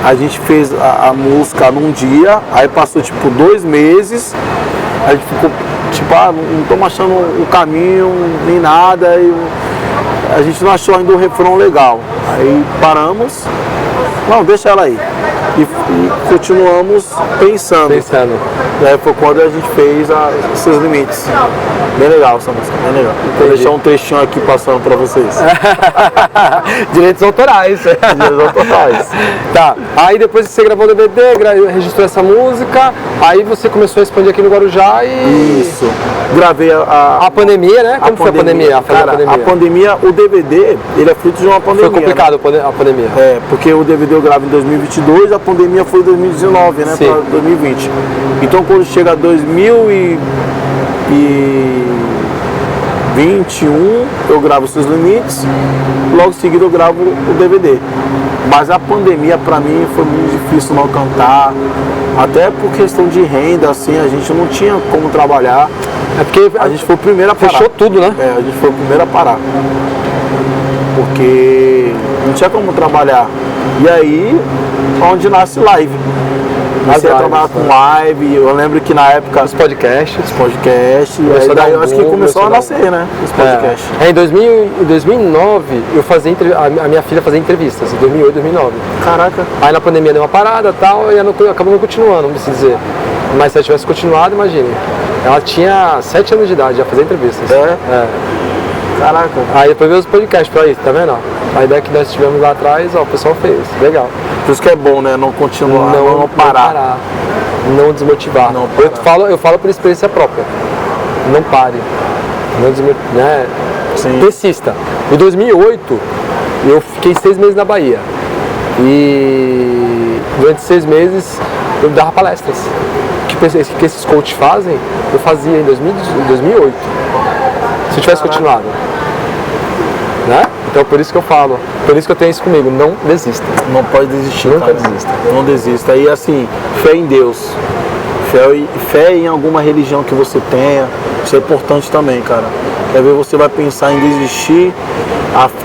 A gente fez a música num dia, aí passou tipo 2 meses, a gente ficou tipo, não estamos achando o caminho, nem nada, e a gente não achou ainda o refrão legal. Aí paramos, não, deixa ela aí. E continuamos pensando. Aí foi quando a gente fez Seus Limites. Bem legal essa música, bem legal. Vou deixar um trechinho aqui passando pra vocês. Direitos autorais. Direitos autorais. Tá, aí depois que você gravou o DVD, registrou essa música, aí você começou a expandir aqui no Guarujá e... Isso. Gravei a pandemia, né? Como foi a pandemia? A pandemia, o DVD, ele é fruto de uma pandemia. Foi complicado, né? A pandemia. Porque o DVD eu gravo em 2022, a pandemia foi em 2019, né? Para 2020. Então quando chega 2021, eu gravo Seus Limites, logo em seguida eu gravo o DVD. Mas a pandemia para mim foi muito difícil não cantar, até por questão de renda, assim, a gente não tinha como trabalhar. É porque a gente foi o primeiro a parar. Fechou tudo, né? A gente foi o primeiro a parar. Porque não tinha como trabalhar. E aí, onde nasce live. Comecei a trabalhar com live, eu lembro que na época... Os podcasts. E aí daí eu acho que começou a nascer, né? Os podcasts. Em 2009, eu fazia a minha filha fazia entrevistas, em 2008, 2009. Caraca. Aí na pandemia deu uma parada e tal, e ela acabou não continuando, não preciso dizer. Mas se ela tivesse continuado, imagine. Ela tinha 7 anos de idade, já fazia entrevistas. Caraca. Aí depois veio os podcasts pra isso, tá vendo? A ideia que nós tivemos lá atrás, o pessoal fez. Legal. Por isso que é bom, né? Não continuar, não parar. Não desmotivar. Não eu falo por experiência própria. Não pare. Não desmotive, né? Persista. Em 2008, eu fiquei 6 meses na Bahia. E durante 6 meses eu dava palestras. O que esses coaches fazem, eu fazia em 2008. Se eu tivesse continuado. Né? Então por isso que eu falo, por isso que eu tenho isso comigo, não desista. Não pode desistir. Nunca desista. Não desista. E assim, fé em Deus. Fé em alguma religião que você tenha. Isso é importante também, cara. Quer ver, você vai pensar em desistir.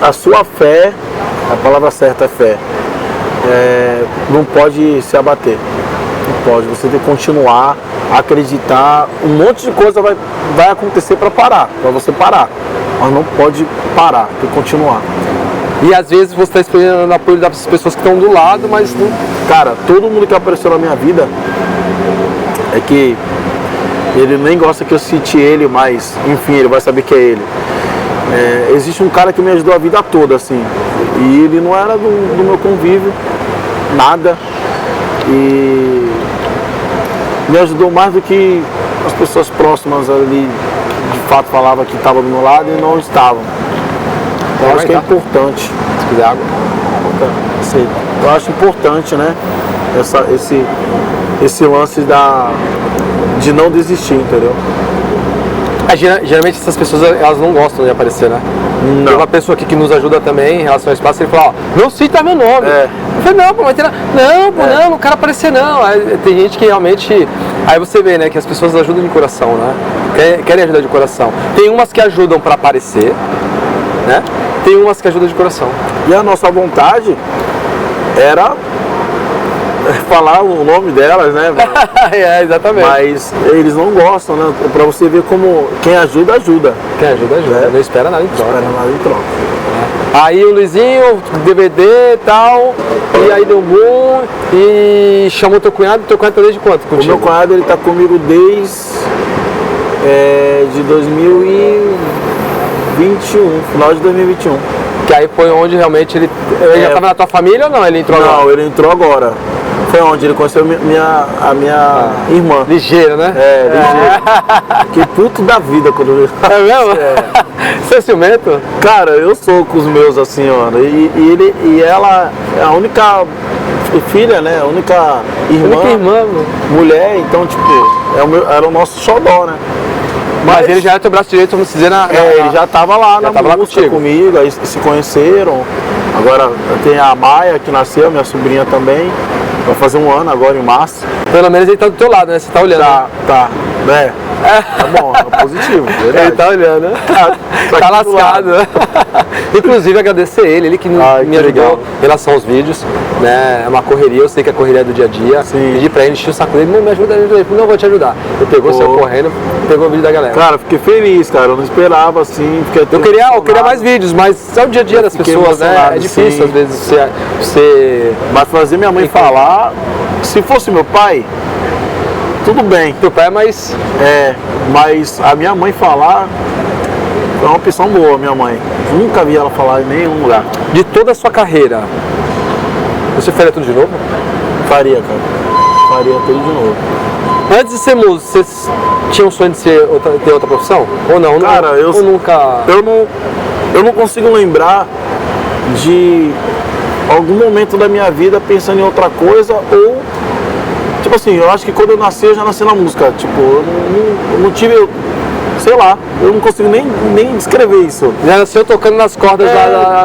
A sua fé, a palavra certa é fé. Não pode se abater. Não pode. Você tem que continuar, acreditar. Um monte de coisa vai acontecer para você parar. Mas não pode parar, tem que continuar. E às vezes você está esperando o apoio das pessoas que estão do lado, mas não... Cara, todo mundo que apareceu na minha vida é que ele nem gosta que eu cite ele, mas enfim, ele vai saber que é ele. Existe um cara que me ajudou a vida toda, assim, e ele não era do meu convívio, nada, e me ajudou mais do que as pessoas próximas ali, de fato falavam que estavam do meu lado e não estavam. Então eu acho que é importante. Se quiser água. Eu acho importante, né? Esse lance de não desistir, entendeu? Geralmente essas pessoas elas não gostam de aparecer, né? Não. Tem uma pessoa aqui que nos ajuda também em relação ao espaço, ele fala, ó, não cita meu nome. Eu falei, não, pô, mas tem não quero aparecer não. Aí, tem gente que realmente. Aí você vê, né, que as pessoas ajudam de coração, né? Querem ajudar de coração. Tem umas que ajudam pra aparecer, né? Tem umas que ajudam de coração. E a nossa vontade era falar o nome delas, né? Exatamente. Mas eles não gostam, né? Pra você ver como quem ajuda, ajuda. Quem ajuda, ajuda. Não espera nada em troca. Não espera nada em troca. Aí o Luizinho, DVD e tal, e aí deu um boom e chamou teu cunhado tá desde quanto O contigo? meu cunhado, ele tá comigo desde de 2021, final de 2021. Que aí foi onde realmente ele já estava na tua família ou não? Ele entrou Não, agora? ele entrou agora. Foi onde ele conheceu a minha irmã. Ligeiro, né? Ligeiro. Que puto da vida quando eu... É mesmo? Você é ciumento? Cara, eu sou com os meus assim, mano. E ela é a única filha, né? A única irmã. Única irmã, mano. Mulher, então, tipo, era o nosso xodó, né? Mas ele já era teu braço direito, vamos dizer, ele já tava lá na tava lá música contigo. comigo, aí se conheceram. Agora tem a Maia que nasceu, minha sobrinha também. Vai fazer 1 ano agora em março. Pelo menos ele tá do teu lado, né? Você tá olhando. Tá, né? Tá bom, é positivo, verdade. Ele tá olhando, né? Tá lascado. Inclusive agradecer ele que me que ajudou legal. em relação aos vídeos, né? É uma correria, eu sei que a correria é do dia a dia. Sim. Pedi pra ele, enchi o saco dele, não me ajuda, ele falou, não vou te ajudar. Ele pegou, saiu correndo, pegou o vídeo da galera. Cara, fiquei feliz, cara. Eu não esperava assim. Eu queria mais vídeos, mas é o dia a dia das fiquei pessoas, né? emocionado, É difícil sim. às vezes você. Mas fazer minha mãe falar, se fosse meu pai, tudo bem. Teu pai é mais. Mas a minha mãe falar foi uma opção boa, minha mãe. Nunca vi ela falar em nenhum lugar. De toda a sua carreira, você faria tudo de novo? Faria, cara. Faria tudo de novo. Antes de ser músico, você tinha um sonho de ter outra profissão? Ou não? Cara, ou nunca. Eu não consigo lembrar de algum momento da minha vida pensando em outra coisa ou... Tipo assim, eu acho que quando eu nasci, eu já nasci na música. Tipo, eu não tive... Sei lá, eu não consigo nem descrever isso. Já nasceu tocando nas cordas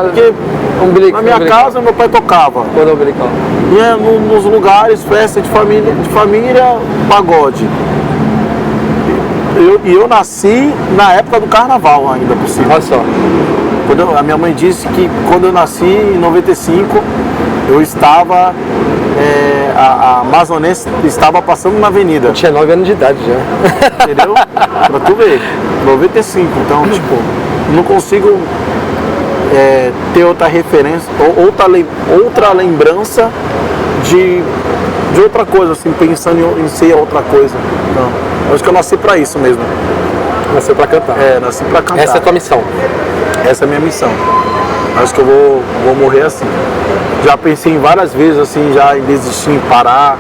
Porque na minha umbilical. casa, meu pai tocava. Corda umbilical. Ia nos lugares, festa de família, pagode. Eu nasci na época do carnaval ainda por cima. Olha só. A minha mãe disse que quando eu nasci, em 95, eu estava... a Amazonense estava passando na avenida. Eu tinha 9 anos de idade já. Entendeu? Pra tu ver. 95. Então, tipo, não consigo ter outra referência, outra lembrança de outra coisa, assim, pensando em ser outra coisa. Então, eu acho que eu nasci pra isso mesmo. Nasceu pra cantar. Nasci pra cantar. Essa é a tua missão. Essa é a minha missão. Acho que eu vou morrer assim. Já pensei em várias vezes assim, já em desistir, em parar,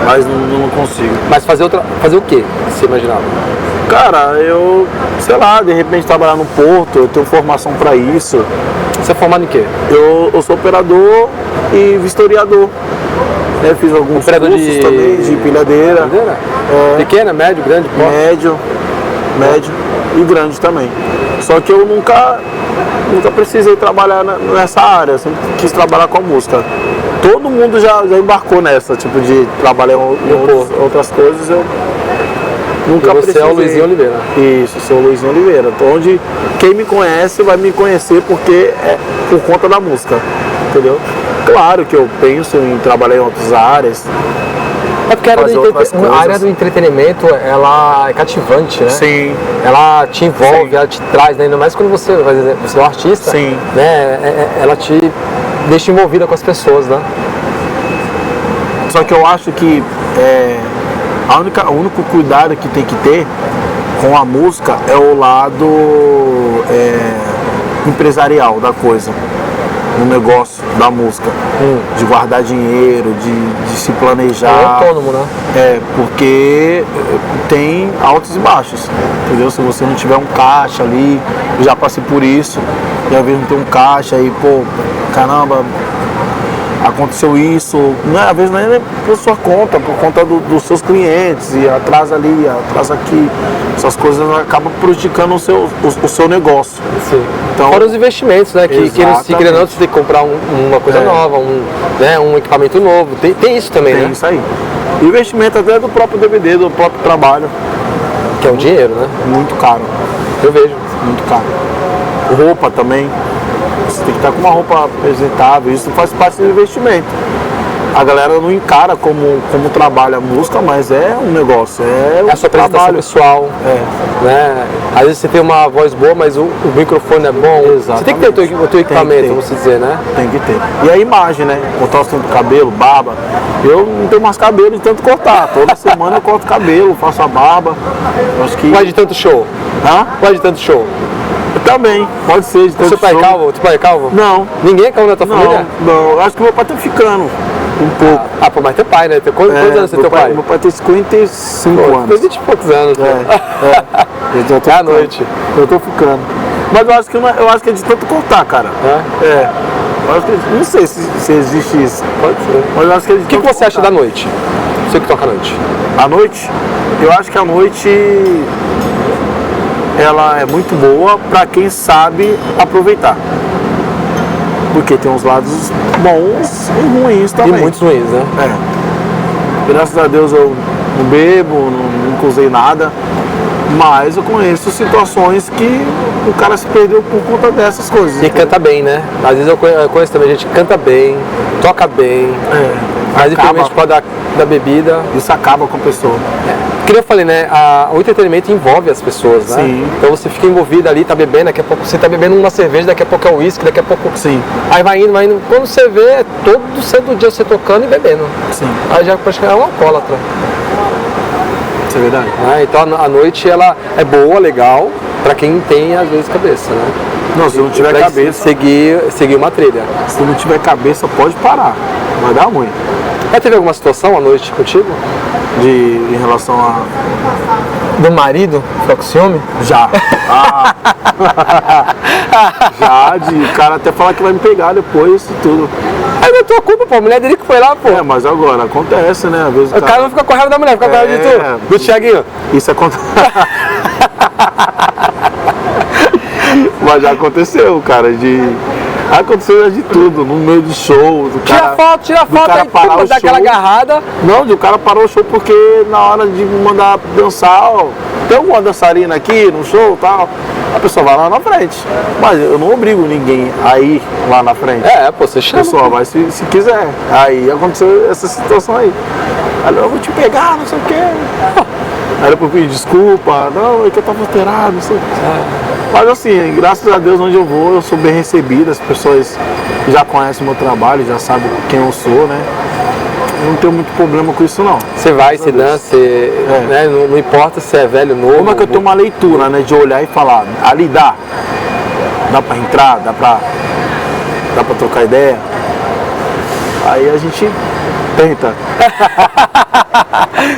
mas não consigo. Mas fazer o quê que você imaginava? Cara, eu, sei lá, de repente trabalhar no porto, eu tenho formação para isso. Você é formado em quê? Eu sou operador e vistoriador. Fiz alguns cursos também de empilhadeira. Pequena, médio, grande? Médio e grande também. Só que eu nunca precisei trabalhar nessa área, eu sempre quis trabalhar com a música. Todo mundo já embarcou nessa, tipo de trabalhar em outras coisas, eu nunca precisei. Você é o Luizinho Oliveira. Isso, sou o Luizinho Oliveira. Então, onde quem me conhece vai me conhecer porque é por conta da música, entendeu? Claro que eu penso em trabalhar em outras áreas. É porque a área do entretenimento, ela é cativante, né? Sim. Ela te envolve, Sim. ela te traz, né? Ainda mais quando você é um artista. Sim. Né? Ela te deixa envolvida com as pessoas, né? Só que eu acho que o único cuidado que tem que ter com a música é o lado empresarial da coisa, no negócio da música, de guardar dinheiro, de se planejar. É autônomo, né? Porque tem altos e baixos, entendeu? Se você não tiver um caixa ali, eu já passei por isso, e às vezes não tem um caixa e, caramba, aconteceu isso, às vezes não é por sua conta, por conta dos seus clientes, e atrasa ali, atrasa aqui, essas coisas acabam prejudicando o seu negócio. Sim. Então, fora os investimentos, né? Que se querendo não, você tem que comprar uma coisa nova, um equipamento novo, tem isso também, né? Tem isso aí. Investimento até do próprio DVD, do próprio trabalho. Que é um dinheiro, né? Muito caro. Eu vejo. Muito caro. Roupa também. Você tem que estar com uma roupa apresentável, isso faz parte do investimento. a galera não encara como trabalho a música, mas é um negócio, é a sua apresentação trabalho pessoal, né? Às vezes você tem uma voz boa, mas o microfone é bom. Exatamente. Você tem que ter o teu equipamento, vamos dizer, né? Tem que ter. E a imagem, né? Cortar o tempo do cabelo, barba. Eu não tenho mais cabelo de tanto cortar. Toda semana eu corto cabelo, faço a barba. Acho que... Pode de tanto show? Hã? Pode de tanto show? Também, pode ser de tanto Seu pai é show. calvo? Teu pai é calvo? Não. Ninguém é calvo na tua família? Não. Acho que meu pai tá ficando um pouco. Ah, pô, mas teu pai, né? Quantos anos tem teu pai? Meu pai tem 55 anos. Tem 20 e poucos anos. Eu já tô É à ficando. noite. Eu tô ficando. Mas eu acho que é de tanto cortar, cara. Eu acho que, não sei se existe isso. Pode ser. Mas eu acho que é de O que você acha da noite? Você que toca à noite. A noite? Eu acho que a noite ela é muito boa para quem sabe aproveitar. Porque tem uns lados bons e ruins também. E muitos ruins, né? Graças a Deus eu não bebo, nunca usei nada. Mas eu conheço situações que o cara se perdeu por conta dessas coisas. E canta bem, né? Às vezes eu conheço também gente que canta bem, toca bem, mas infelizmente por causa da bebida. Isso acaba com a pessoa. Que eu falei, né? O entretenimento envolve as pessoas, né? Sim. Então você fica envolvido ali, tá bebendo, daqui a pouco você tá bebendo uma cerveja, daqui a pouco é um uísque, daqui a pouco. Sim. Aí vai indo. Quando você vê, é todo santo dia você tocando e bebendo. Sim. Aí já praticamente é um alcoólatra. Isso é verdade. Então a noite ela é boa, legal, pra quem tem às vezes cabeça, né? Não, se não tiver Pra cabeça, seguir uma trilha. se não tiver cabeça, pode parar. Vai dar ruim. Já teve alguma situação à noite contigo? Em relação a. Do marido? Ficar com ciúme? Já. Já, o cara até falar que vai me pegar depois, isso tudo. Aí não é tua culpa, pô. A mulher dele que foi lá, pô. Mas agora, acontece, né? Às vezes O cara não fica com raiva da mulher, fica com raiva de tu. Do Thiaguinho. Isso acontece. Mas já aconteceu, cara, aconteceu de tudo, no meio do show. Tira foto, aí tu dá aquela agarrada. Não, o cara parou o show porque na hora de mandar dançar, tem alguma dançarina aqui no show e tal, a pessoa vai lá na frente. Mas eu não obrigo ninguém a ir lá na frente. Pô, você A chama. pessoa vai se quiser. Aí aconteceu essa situação aí. Aí eu vou te pegar, não sei o quê. Aí depois eu pedi desculpa, não, é que eu tava alterado, não sei o quê. Mas assim, graças a Deus, onde eu vou, eu sou bem recebido, as pessoas já conhecem o meu trabalho, já sabem quem eu sou, né? Eu não tenho muito problema com isso, não. Você vai, você dança, né? Não importa se é velho, novo. Como é que eu tenho uma leitura, né? De olhar e falar, ali dá pra entrar, dá pra trocar ideia. Aí a gente tenta.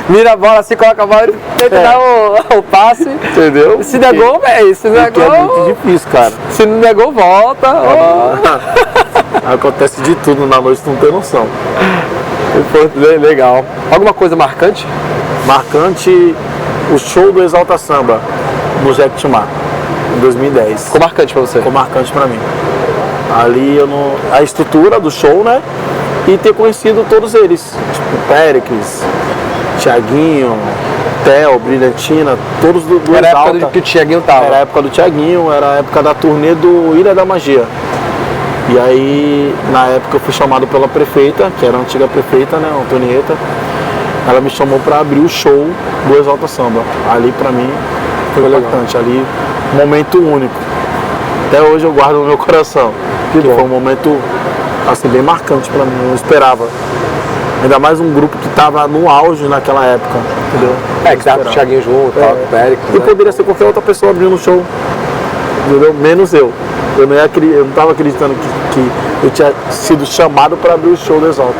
Mira a bola, assim, coloca a bola e tenta dar o passe. Entendeu? Se der gol, velho. Se der Porque é muito gol. difícil, cara. Se não der gol, volta. Acontece de tudo na noite, tu não tem noção. Legal. Alguma coisa marcante? Marcante, o show do Exalta Samba no Jequitimá, em 2010. Ficou marcante pra você? Ficou marcante pra mim. Ali a estrutura do show, né? E ter conhecido todos eles, tipo Péricles, Thiaguinho, Theo, Brilhantina, todos do Era Exalta. a época que o Thiaguinho tava. Era a época do Thiaguinho, era a época da turnê do Ilha da Magia. E aí, na época eu fui chamado pela prefeita, que era a antiga prefeita, né, Antonieta. Ela me chamou para abrir o show do Exalta Samba. Ali pra mim foi importante, ali um momento único. Até hoje eu guardo no meu coração. Que foi um momento assim, bem marcante pra mim, eu não esperava. Ainda mais um grupo que tava no auge naquela época, entendeu? Que tava com o Thiaguinho junto, com o Péricles. E poderia ser qualquer outra pessoa abrindo o show, entendeu? Menos eu. Eu não estava acreditando que eu tinha sido chamado para abrir o show do Exalta.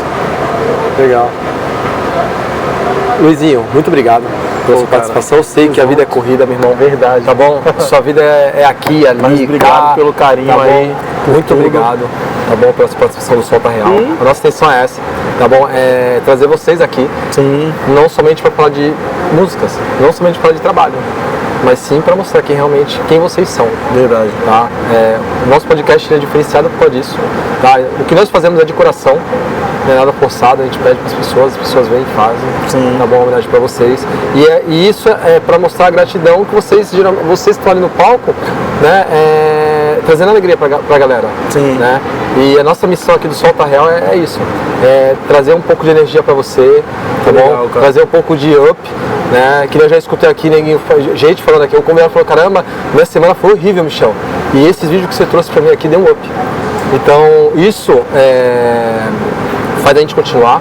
Legal. Luizinho, muito obrigado pela sua participação. Eu sei que a vida é corrida, meu irmão. Verdade. Tá bom? Sua vida é aqui, ali, Mas obrigado pelo carinho tá aí. Muito obrigado, tá bom? Pela sua participação do Solta Real. A nossa intenção é essa, tá bom? É trazer vocês aqui, Sim. não somente para falar de músicas, não somente para falar de trabalho, mas sim para mostrar aqui realmente quem vocês são. Verdade. Tá? O nosso podcast é diferenciado por causa disso. Tá? O que nós fazemos é de coração, não é nada forçado, a gente pede para as pessoas vêm e fazem. Sim. Tá bom? Uma homenagem para vocês. E isso é para mostrar a gratidão que vocês estão ali no palco, né? trazendo alegria pra galera. Sim. Né? E a nossa missão aqui do Solta Real é isso, é trazer um pouco de energia pra você, tá Legal, bom? cara. Trazer um pouco de up, né? Que eu já escutei aqui, gente falando aqui, o convidado falou, caramba, minha semana foi horrível, Michel. E esses vídeos que você trouxe pra mim aqui deu um up. Então, isso faz a gente continuar,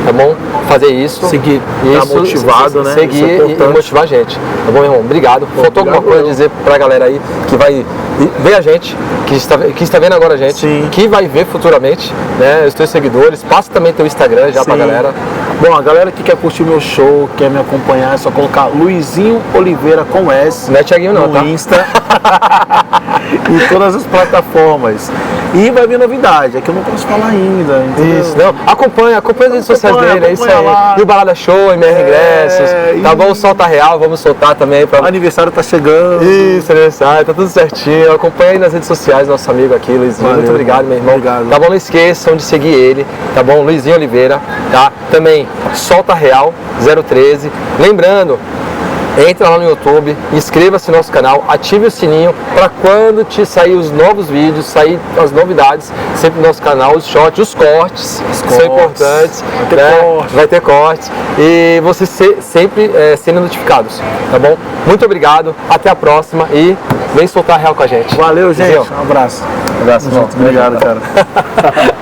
tá bom? Fazer isso. Seguir, isso, tá motivado, né? Seguir Isso é e importante. motivar a gente. Tá bom, meu irmão? Obrigado. Faltou alguma coisa a dizer pra galera aí que vai ver a gente, que está vendo agora a gente, Sim. que vai ver futuramente, né? Os teus seguidores. Passa também teu Instagram já pra Sim. galera. Bom, a galera que quer curtir meu show, quer me acompanhar, é só colocar Luizinho Oliveira com S. Não é Thiaguinho não, no tá? Insta. Em todas as plataformas. E vai vir novidade, é que eu não posso falar ainda. Entendeu? Isso, não. Acompanha as redes sociais dele, é isso aí. acompanha lá. E o Balada Show, MR Ingressos. Tá bom? Solta Real, vamos soltar também O pra. aniversário tá chegando. Isso, aniversário, tá tudo certinho. Acompanha aí nas redes sociais nosso amigo aqui, Luizinho. Valeu, Muito obrigado, meu irmão. obrigado. Tá bom? Não esqueçam de seguir ele, tá bom? Luizinho Oliveira, tá? Também Solta Real 013. Lembrando, entra lá no YouTube, inscreva-se no nosso canal, ative o sininho para quando te sair os novos vídeos, sair as novidades, sempre no nosso canal, os shorts, os cortes, que são importantes. Vai ter corte. Vai ter cortes. E vocês sempre serem notificados, tá bom? Muito obrigado, até a próxima e vem soltar real com a gente. Valeu, gente. Valeu. Um abraço. Um abraço, irmão. Obrigado, cara.